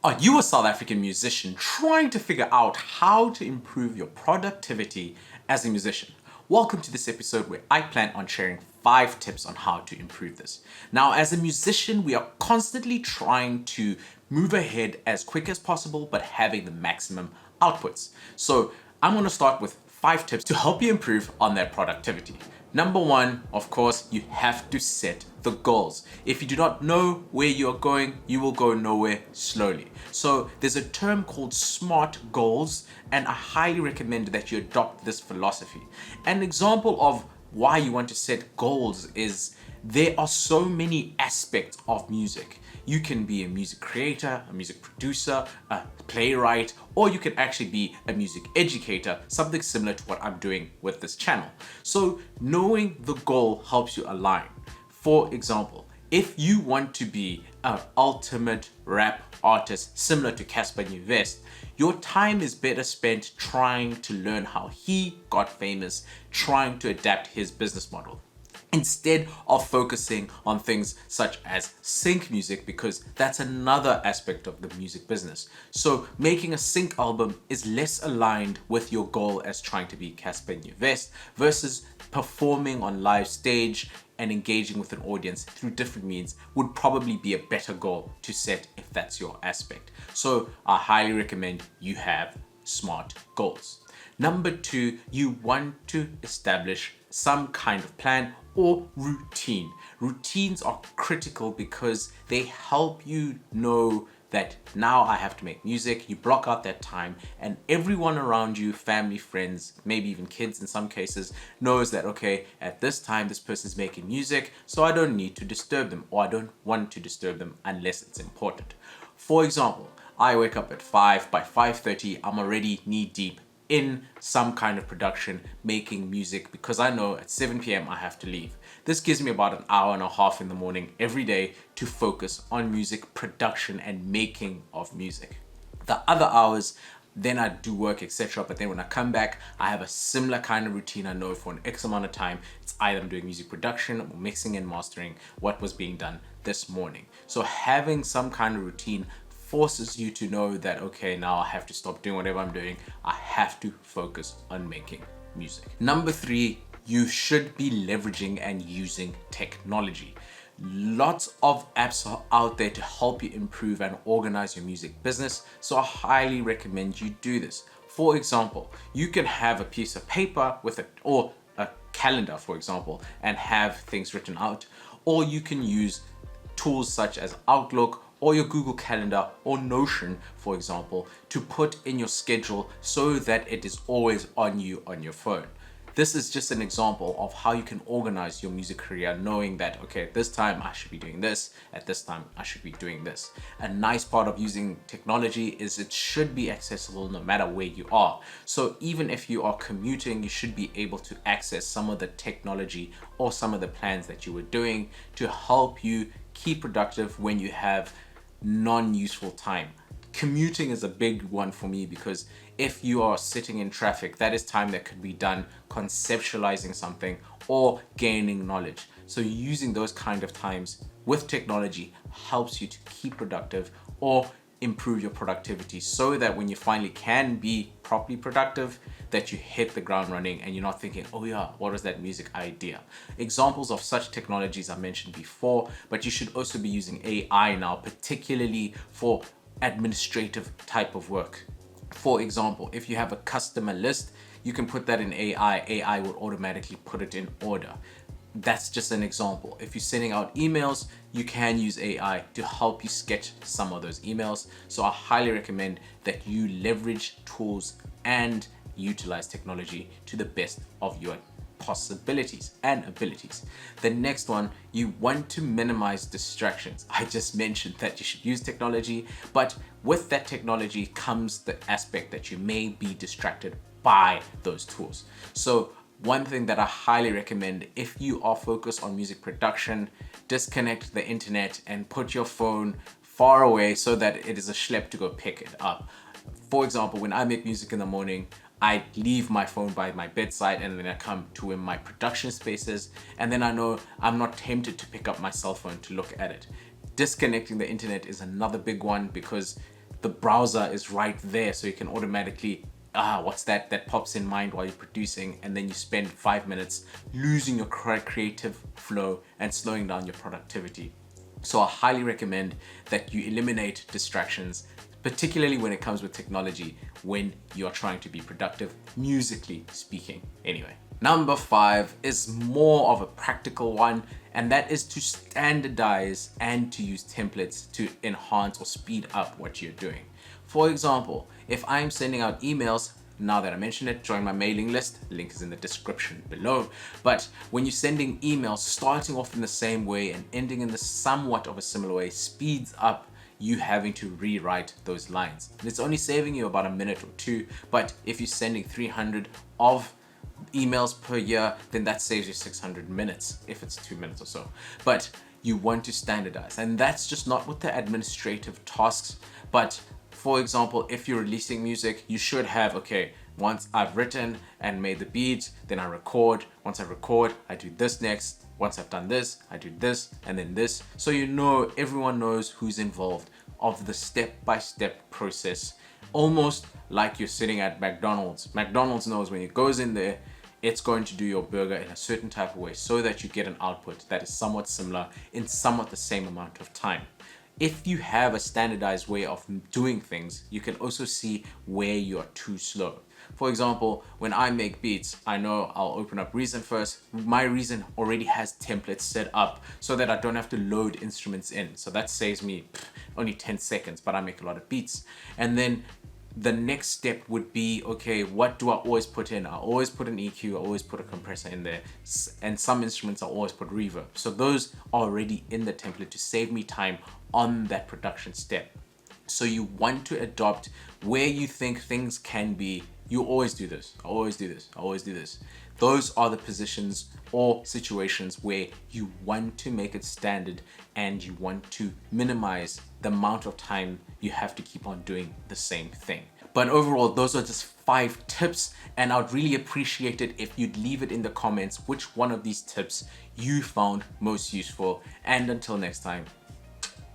Are you a South African musician trying to figure out how to improve your productivity as a musician? Welcome to this episode where I plan on sharing 5 tips on how to improve this. Now, as a musician, we are constantly trying to move ahead as quick as possible, but having the maximum outputs. So I'm going to start with 5 tips to help you improve on that productivity. Number 1, of course, you have to set the goals. If you do not know where you're going, you will go nowhere slowly. So there's a term called SMART goals, and I highly recommend that you adopt this philosophy. An example of why you want to set goals is there are so many aspects of music. You can be a music creator, a music producer, a playwright, or you can actually be a music educator, something similar to what I'm doing with this channel. So knowing the goal helps you align. For example, if you want to be an ultimate rap artist similar to Capasso, your time is better spent trying to learn how he got famous, trying to adapt his business model, instead of focusing on things such as sync music, because that's another aspect of the music business. So making a sync album is less aligned with your goal as trying to be Capasso versus performing on live stage and engaging with an audience through different means would probably be a better goal to set if that's your aspect. So I highly recommend you have SMART goals. Number 2, you want to establish some kind of plan or routine. Routines are critical because they help you know that now I have to make music. You block out that time, and everyone around you, family, friends, maybe even kids in some cases, knows that, okay, at this time this person's making music, so I don't need to disturb them, or I don't want to disturb them unless it's important. For example, I wake up at 5, by 5:30 I'm already knee deep in some kind of production, making music, because I know at 7 p.m. I have to leave. This gives me about an hour and a half in the morning every day to focus on music production and making of music. The other hours, then I do work, etc. But then when I come back, I have a similar kind of routine. I know for an X amount of time, it's either I'm doing music production or mixing and mastering what was being done this morning. So having some kind of routine forces you to know that, okay, now I have to stop doing whatever I'm doing. I have to focus on making music. Number 3, you should be leveraging and using technology. Lots of apps are out there to help you improve and organize your music business, so I highly recommend you do this. For example, you can have a piece of paper with it, or a calendar, for example, and have things written out, or you can use tools such as Outlook or your Google Calendar or Notion, for example, to put in your schedule so that it is always on you on your phone. This is just an example of how you can organize your music career, knowing that, okay, at this time I should be doing this, at this time I should be doing this. A nice part of using technology is it should be accessible no matter where you are. So even if you are commuting, you should be able to access some of the technology or some of the plans that you were doing to help you keep productive when you have non-useful time. Commuting is a big one for me, because if you are sitting in traffic, that is time that could be done conceptualizing something or gaining knowledge. So using those kind of times with technology helps you to keep productive or improve your productivity, so that when you finally can be properly productive, that you hit the ground running and you're not thinking, oh yeah, what was that music idea? Examples of such technologies I mentioned before, but you should also be using AI now, particularly for administrative type of work. For example, if you have a customer list, you can put that in AI. AI will automatically put it in order. That's just an example. If you're sending out emails, you can use AI to help you sketch some of those emails. So I highly recommend that you leverage tools and utilize technology to the best of your possibilities and abilities. The next one, you want to minimize distractions. I just mentioned that you should use technology, but with that technology comes the aspect that you may be distracted by those tools. So one thing that I highly recommend, if you are focused on music production, disconnect the internet and put your phone far away so that it is a schlep to go pick it up. For example, when I make music in the morning, I leave my phone by my bedside and then I come to my production spaces, and then I know I'm not tempted to pick up my cell phone to look at it. Disconnecting the internet is another big one, because the browser is right there, so you can automatically what's that pops in mind while you're producing, and then you spend 5 minutes losing your creative flow and slowing down your productivity. So I highly recommend that you eliminate distractions, particularly when it comes with technology, when you're trying to be productive, musically speaking. Anyway, number 5 is more of a practical one, and that is to standardize and to use templates to enhance or speed up what you're doing. For example, if I'm sending out emails, now that I mention it, join my mailing list. Link is in the description below. But when you're sending emails, starting off in the same way and ending in the somewhat of a similar way speeds up you having to rewrite those lines. And it's only saving you about a minute or two, but if you're sending 300 of emails per year, then that saves you 600 minutes if it's 2 minutes or so. But you want to standardize, and that's just not with the administrative tasks, but for example, if you're releasing music, you should have, okay, once I've written and made the beats, then I record. Once I record, I do this next. Once I've done this, I do this, and then this. So you know, everyone knows who's involved of the step-by-step process, almost like you're sitting at McDonald's. McDonald's knows when it goes in there, it's going to do your burger in a certain type of way so that you get an output that is somewhat similar in somewhat the same amount of time. If you have a standardized way of doing things, you can also see where you're too slow. For example, when I make beats, I know I'll open up Reason first. My Reason already has templates set up so that I don't have to load instruments in. So that saves me only 10 seconds, but I make a lot of beats. And then the next step would be, okay, what do I always put in? I always put an EQ, I always put a compressor in there, and some instruments I always put reverb. So those are already in the template to save me time on that production step. So you want to adopt where you think things can be. You always do this, I always do this, I always do this. Those are the positions or situations where you want to make it standard and you want to minimize the amount of time you have to keep on doing the same thing. But overall, those are just 5 tips, and I'd really appreciate it if you'd leave it in the comments which one of these tips you found most useful. And until next time,